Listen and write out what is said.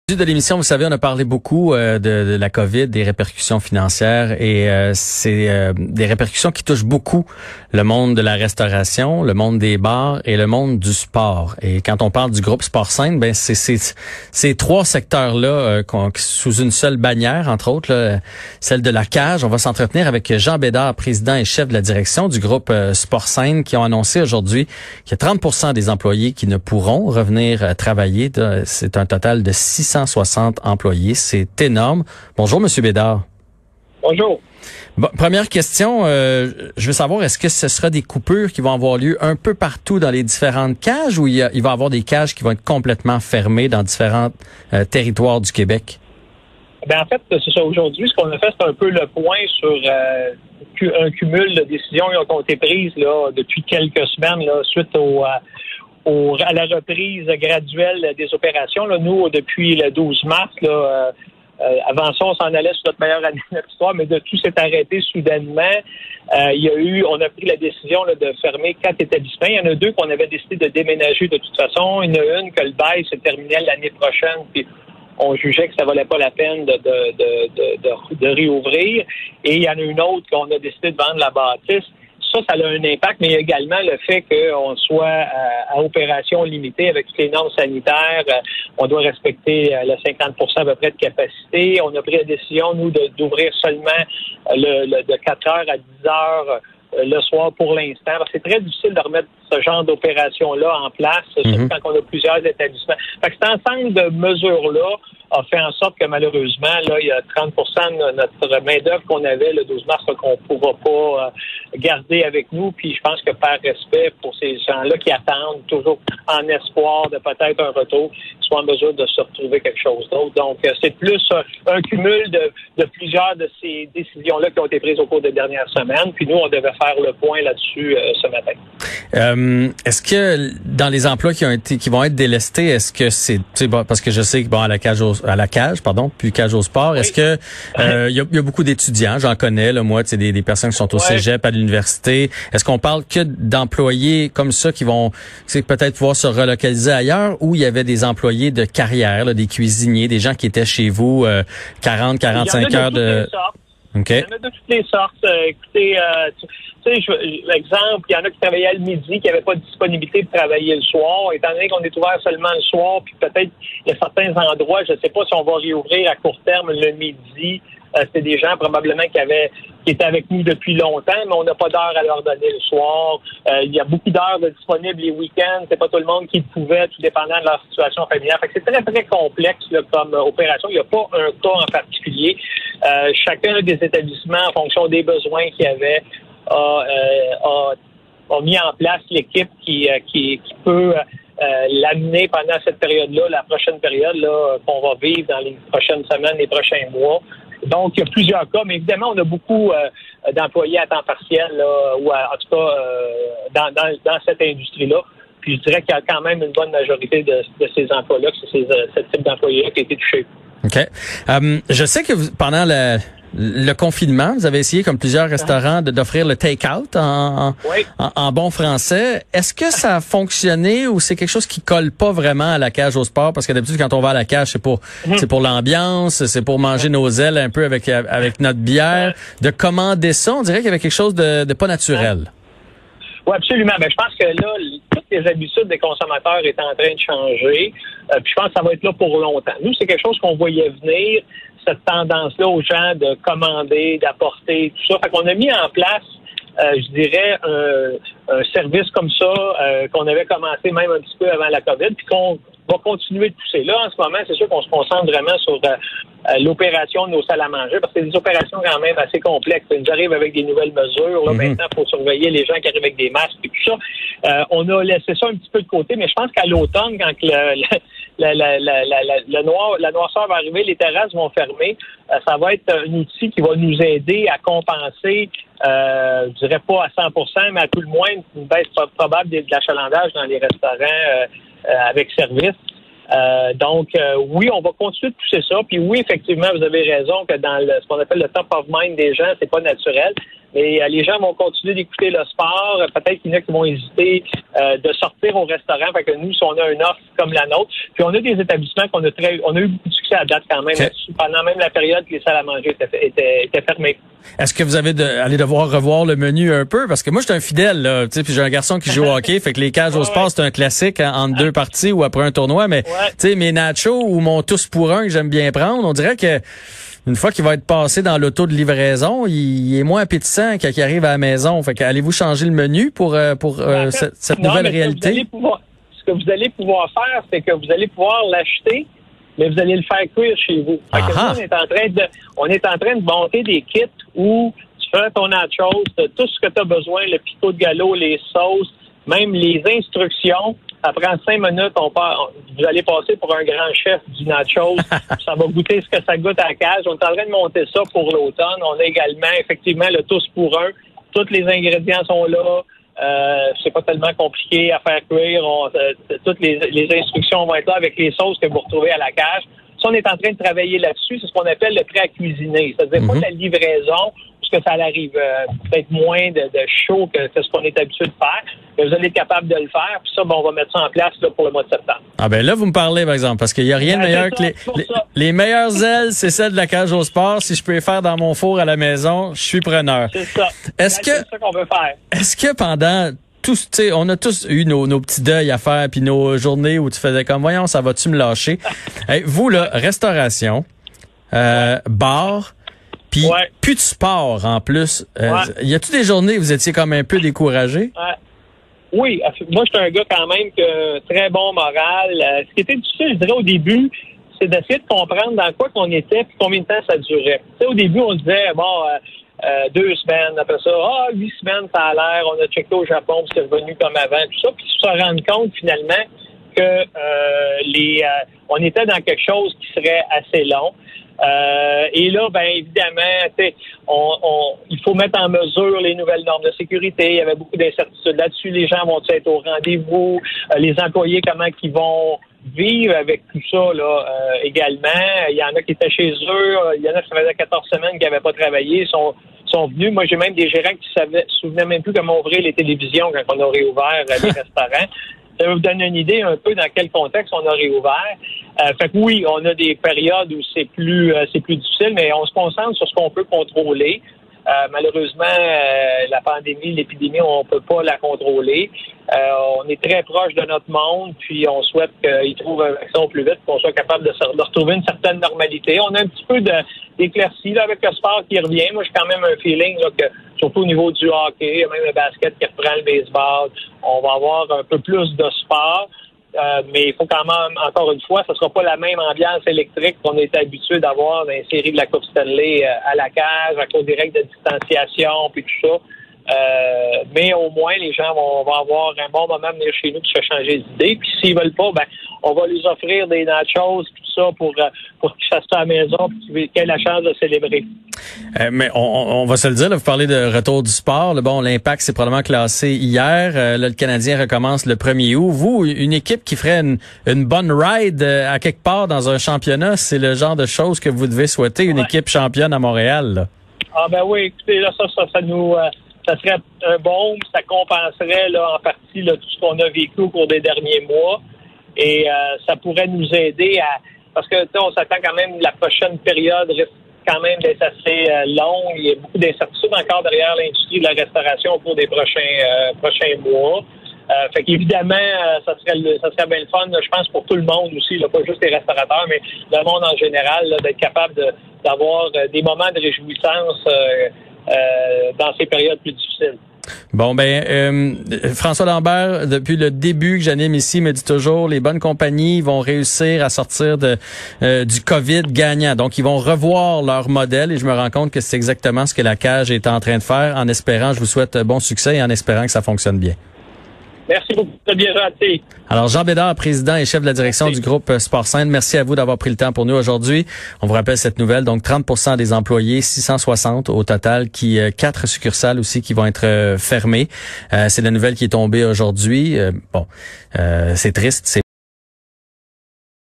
De l'émission, vous savez, on a parlé beaucoup de la COVID, des répercussions financières et c'est des répercussions qui touchent beaucoup le monde de la restauration, le monde des bars et le monde du sport. Et quand on parle du groupe SportScène, ben c'est ces trois secteurs-là sous une seule bannière, entre autres, là, celle de la cage. On va s'entretenir avec Jean Bédard, président et chef de la direction du groupe SportScène, qui ont annoncé aujourd'hui qu'il y a 30% des employés qui ne pourront revenir travailler. C'est un total de 660 employés. C'est énorme. Bonjour, Monsieur Bédard. Bonjour. Bon, première question, je veux savoir, est-ce que ce sera des coupures qui vont avoir lieu un peu partout dans les différentes cages ou il va y avoir des cages qui vont être complètement fermées dans différents territoires du Québec? Ben en fait, c'est ça. Aujourd'hui, ce qu'on a fait, c'est un peu le point sur un cumul de décisions qui ont été prises là, depuis quelques semaines là, suite à la reprise graduelle des opérations. Là, nous, depuis le 12 mars, là, avant ça, on s'en allait sur notre meilleure année de notre histoire, mais de tout s'est arrêté soudainement. On a pris la décision là, de fermer 4 établissements. Il y en a 2 qu'on avait décidé de déménager de toute façon. Il y en a une que le bail se terminait l'année prochaine, puis on jugeait que ça valait pas la peine de réouvrir. Et il y en a une autre qu'on a décidé de vendre la bâtisse. Ça a un impact, mais il y a également le fait qu'on soit à opération limitée avec toutes les normes sanitaires. On doit respecter le 50% à peu près de capacité. On a pris la décision, nous, d'ouvrir seulement de 4 heures à 10 heures le soir pour l'instant. C'est très difficile de remettre ce genre d'opération-là en place, surtout quand on a plusieurs établissements. Fait que cet ensemble de mesures-là a fait en sorte que malheureusement, là, il y a 30% de notre main-d'œuvre qu'on avait le 12 mars qu'on ne pourra pas garder avec nous. Puis je pense que par respect pour ces gens-là qui attendent toujours en espoir de peut-être un retour, ils soient en mesure de se retrouver quelque chose d'autre. Donc, c'est plus un cumul de plusieurs de ces décisions-là qui ont été prises au cours des dernières semaines. Puis nous, on devait faire le point là-dessus ce matin. Est-ce que dans les emplois qui vont être délestés, est-ce que c'est bon, parce que je sais que à la cage puis cage au sport, oui. Est-ce que il y a beaucoup d'étudiants, j'en connais là, moi, des personnes qui sont au cégep, à l'université. Est-ce qu'on parle que d'employés comme ça qui vont peut-être pouvoir se relocaliser ailleurs, ou il y avait des employés de carrière, là, des cuisiniers, des gens qui étaient chez vous 40-45 heures de Okay. Il y en a de toutes les sortes. Écoutez, exemple, il y en a qui travaillaient le midi, qui n'avaient pas de disponibilité de travailler le soir. Étant donné qu'on est ouvert seulement le soir, puis peut-être il y a certains endroits, je ne sais pas si on va réouvrir à court terme le midi. C'était des gens probablement qui étaient avec nous depuis longtemps, mais on n'a pas d'heure à leur donner le soir. Il y a beaucoup d'heures de disponibles les week-ends. C'est pas tout le monde qui le pouvait, tout dépendant de leur situation familiale. Fait que c'est très, très complexe là, comme opération. Il n'y a pas un cas en particulier. Chacun des établissements, en fonction des besoins qu'il y avait, a mis en place l'équipe qui peut l'amener pendant cette période-là, la prochaine période là qu'on va vivre dans les prochaines semaines, les prochains mois. Donc, il y a plusieurs cas, mais évidemment, on a beaucoup d'employés à temps partiel, là, ou en tout cas dans cette industrie-là. Puis je dirais qu'il y a quand même une bonne majorité de ces emplois-là, que c'est ce type d'employés-là qui a été touché. OK. Je sais que pendant le confinement, vous avez essayé, comme plusieurs restaurants, d'offrir le take-out en bon français. Est-ce que ça a fonctionné ou c'est quelque chose qui colle pas vraiment à la cage au sport? Parce que d'habitude, quand on va à la cage, c'est pour l'ambiance, c'est pour manger nos ailes un peu avec notre bière. De commander ça, on dirait qu'il y avait quelque chose de pas naturel. Oui, absolument. Ben, je pense que là, toutes les habitudes des consommateurs est en train de changer. Puis je pense que ça va être là pour longtemps. Nous, c'est quelque chose qu'on voyait venir, cette tendance-là aux gens de commander, d'apporter, tout ça. Fait qu'on a mis en place, je dirais, un service comme ça qu'on avait commencé même un petit peu avant la COVID, puis qu'on va continuer de pousser. Là, en ce moment, c'est sûr qu'on se concentre vraiment sur l'opération de nos salles à manger, parce que c'est des opérations quand même assez complexes. Ils arrivent avec des nouvelles mesures. Là, maintenant, il faut surveiller les gens qui arrivent avec des masques et tout ça. On a laissé ça un petit peu de côté, mais je pense qu'à l'automne, quand la noirceur va arriver, les terrasses vont fermer, ça va être un outil qui va nous aider à compenser, je dirais pas à 100%, mais à tout le moins une baisse probable de l'achalandage dans les restaurants avec service. Donc, oui, on va continuer de pousser ça. Puis oui, effectivement, vous avez raison que dans ce qu'on appelle le top of mind des gens, c'est pas naturel. Mais les gens vont continuer d'écouter le sport. Peut-être qu'il y en a qui vont hésiter de sortir au restaurant. Fait que nous, si on a une offre comme la nôtre, puis on a des établissements on a eu beaucoup de succès succès à date quand même. Okay. Pendant même la période que les salles à manger étaient fermées. Est-ce que vous allez devoir revoir le menu un peu? Parce que moi, je suis un fidèle, là. Tu sais, puis j'ai un garçon qui joue au hockey, fait que les cages au sport, c'est un classique entre deux parties ou après un tournoi. Mais, tu sais, mes nachos ou mon tous pour un que j'aime bien prendre, on dirait que une fois qu'il va être passé dans l'auto de livraison, il est moins appétissant quand il arrive à la maison. Fait que allez-vous changer le menu pour cette nouvelle réalité? Ce que vous allez pouvoir faire, c'est que vous allez pouvoir l'acheter, mais vous allez le faire cuire chez vous. Fait que nous, on est en train de monter des kits où tu fais ton nachos, tout ce que tu as besoin, le picot de galop, les sauces, même les instructions. Ça prend 5 minutes, vous allez passer pour un grand chef du nachos. Ça va goûter ce que ça goûte à la cage. On est en train de monter ça pour l'automne. On a également, effectivement, le tous pour un. Tous les ingrédients sont là. C'est pas tellement compliqué à faire cuire. Toutes les instructions vont être là avec les sauces que vous retrouvez à la cage. Ça, on est en train de travailler là-dessus. C'est ce qu'on appelle le prêt à cuisiner. C'est-à-dire pas de la livraison, parce que ça arrive peut-être moins de chaud que ce qu'on est habitué de faire. Mais vous allez être capable de le faire. Puis ça, on va mettre ça en place là, pour le mois de septembre. Ah ben là, vous me parlez, par exemple, parce qu'il n'y a rien de meilleur que les meilleures ailes, c'est celles de la cage au sport. Si je peux les faire dans mon four à la maison, je suis preneur. C'est ça. C'est ça qu'on veut faire. Est-ce que pendant tous, tu sais, on a tous eu nos petits deuils à faire, puis nos journées où tu faisais comme, voyons, ça va-tu me lâcher? Hey, vous, là, restauration, bar, puis plus de sport en plus. Y a-tu des journées où vous étiez comme un peu découragé? Oui, moi, je suis un gars quand même que très bon moral. Ce qui était difficile, je dirais, au début, c'est d'essayer de comprendre dans quoi qu'on était puis combien de temps ça durait. Tu sais, au début, on disait, 2 semaines, après ça, 8 semaines, ça a l'air, on a checké au Japon, puis c'est revenu comme avant, tout ça, puis se rendre compte finalement que on était dans quelque chose qui serait assez long. Et là, ben évidemment, il faut mettre en mesure les nouvelles normes de sécurité. Il y avait beaucoup d'incertitudes là-dessus. Les gens vont être au rendez-vous? Les employés, comment qu'ils vont vivre avec tout ça là également? Il y en a qui étaient chez eux. Il y en a qui faisaient 14 semaines qui n'avaient pas travaillé. Sont venus. Moi, j'ai même des gérants qui se souvenaient même plus comment ouvrir les télévisions quand on a réouvert les restaurants. Ça vous donne une idée un peu dans quel contexte on a réouvert. Fait que oui, on a des périodes où c'est plus difficile, mais on se concentre sur ce qu'on peut contrôler. Malheureusement, la pandémie, l'épidémie, on peut pas la contrôler. On est très proche de notre monde, puis on souhaite qu'ils trouvent un vaccin au plus vite, qu'on soit capable de retrouver une certaine normalité. On a un petit peu d'éclaircie là, avec le sport qui revient. Moi, j'ai quand même un feeling là, que, surtout au niveau du hockey, même le basket qui reprend le baseball, on va avoir un peu plus de sport. Mais il faut quand même, encore une fois, ce ne sera pas la même ambiance électrique qu'on est habitué d'avoir dans les séries de la Coupe Stanley à la cage, à cause des règles de distanciation, puis tout ça. Mais au moins, les gens vont avoir un bon moment à venir chez nous pour se changer d'idée. Puis s'ils veulent pas, on va leur offrir des nachos, tout ça, pour qu'ils fassent ça à la maison, puis qu'ils aient la chance de célébrer. Mais on va se le dire, là, vous parlez de retour du sport. Bon, l'Impact s'est probablement classé hier. Là, le Canadien recommence le 1er août. Vous, une équipe qui ferait une bonne ride à quelque part dans un championnat, c'est le genre de choses que vous devez souhaiter, une équipe championne à Montréal, là. Ah ben oui, écoutez, là, ça nous... ça serait un bon, ça compenserait là, en partie là, tout ce qu'on a vécu au cours des derniers mois. Et ça pourrait nous aider parce que on s'attend quand même, la prochaine période risque quand même d'être assez longue. Il y a beaucoup d'incertitudes encore derrière l'industrie de la restauration au cours des prochains mois. Fait qu'évidemment, ça serait bien le fun, là, je pense, pour tout le monde aussi, là, pas juste les restaurateurs, mais le monde en général, là, d'être capable d'avoir des moments de réjouissance dans ces périodes plus difficiles. Bon, François Lambert, depuis le début que j'anime ici, me dit toujours, les bonnes compagnies vont réussir à sortir du COVID gagnant. Donc, ils vont revoir leur modèle et je me rends compte que c'est exactement ce que la cage est en train de faire. En espérant, je vous souhaite bon succès et en espérant que ça fonctionne bien. Merci beaucoup, c'est bien gentil. Alors, Jean Bédard, président et chef de la direction du groupe Sportscène, merci à vous d'avoir pris le temps pour nous aujourd'hui. On vous rappelle cette nouvelle, donc 30% des employés, 660 au total, 4 succursales aussi qui vont être fermées. C'est la nouvelle qui est tombée aujourd'hui. C'est triste.